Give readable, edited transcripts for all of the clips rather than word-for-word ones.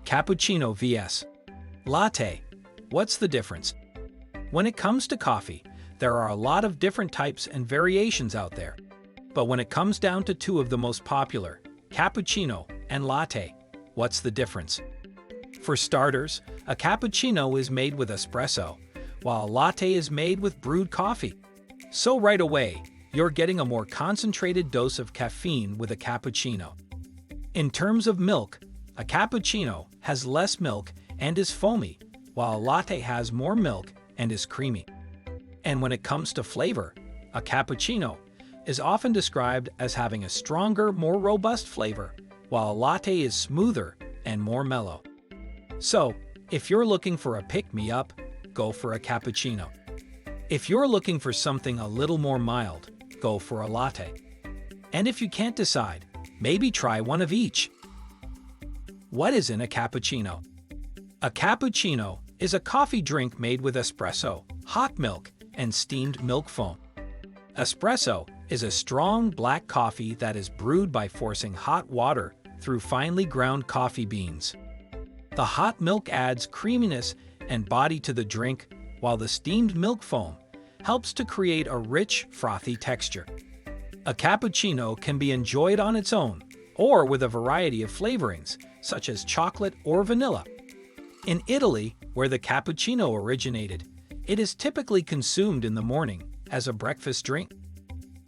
Cappuccino vs. Latte. What's the difference? When it comes to coffee, there are a lot of different types and variations out there. But when it comes down to two of the most popular, cappuccino and latte, what's the difference? For starters, a cappuccino is made with espresso, while a latte is made with brewed coffee. So right away, you're getting a more concentrated dose of caffeine with a cappuccino. In terms of milk, a cappuccino has less milk and is foamy, while a latte has more milk and is creamy. And when it comes to flavor, a cappuccino is often described as having a stronger, more robust flavor, while a latte is smoother and more mellow. So, if you're looking for a pick-me-up, go for a cappuccino. If you're looking for something a little more mild, go for a latte. And if you can't decide, maybe try one of each. What is in a cappuccino? A cappuccino is a coffee drink made with espresso, hot milk, and steamed milk foam. Espresso is a strong black coffee that is brewed by forcing hot water through finely ground coffee beans. The hot milk adds creaminess and body to the drink, while the steamed milk foam helps to create a rich, frothy texture. A cappuccino can be enjoyed on its own, or with a variety of flavorings, such as chocolate or vanilla. In Italy, where the cappuccino originated, it is typically consumed in the morning as a breakfast drink.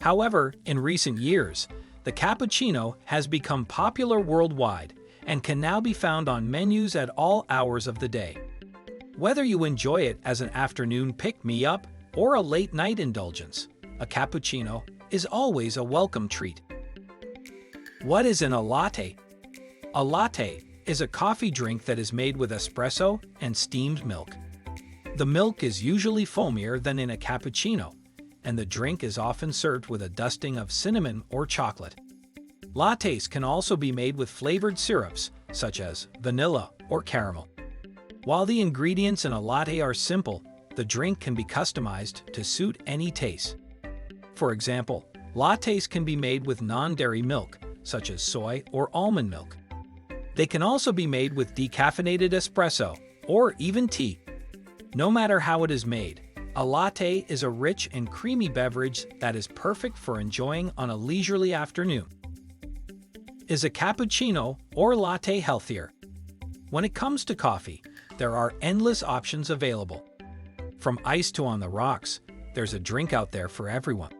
However, in recent years, the cappuccino has become popular worldwide and can now be found on menus at all hours of the day. Whether you enjoy it as an afternoon pick-me-up or a late-night indulgence, a cappuccino is always a welcome treat. What is in a latte? A latte is a coffee drink that is made with espresso and steamed milk. The milk is usually foamier than in a cappuccino, and the drink is often served with a dusting of cinnamon or chocolate. Lattes can also be made with flavored syrups, such as vanilla or caramel. While the ingredients in a latte are simple, the drink can be customized to suit any taste. For example, lattes can be made with non-dairy milk, such as soy or almond milk. They can also be made with decaffeinated espresso or even tea. No matter how it is made, a latte is a rich and creamy beverage that is perfect for enjoying on a leisurely afternoon. Is a cappuccino or latte healthier? When it comes to coffee, there are endless options available. From ice to on the rocks, there's a drink out there for everyone.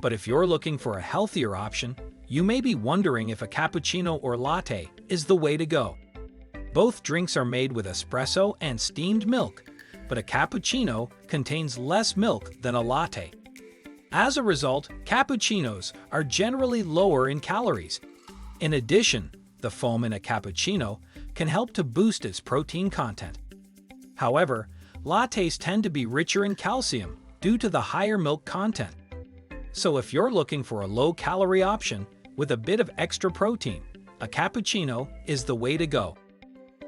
But if you're looking for a healthier option, you may be wondering if a cappuccino or latte is the way to go. Both drinks are made with espresso and steamed milk, but a cappuccino contains less milk than a latte. As a result, cappuccinos are generally lower in calories. In addition, the foam in a cappuccino can help to boost its protein content. However, lattes tend to be richer in calcium due to the higher milk content. So if you're looking for a low-calorie option with a bit of extra protein, a cappuccino is the way to go.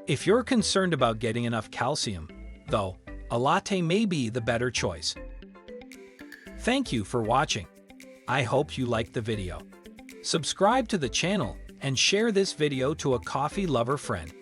If you're concerned about getting enough calcium, though, a latte may be the better choice. Thank you for watching. I hope you liked the video. Subscribe to the channel and share this video to a coffee lover friend.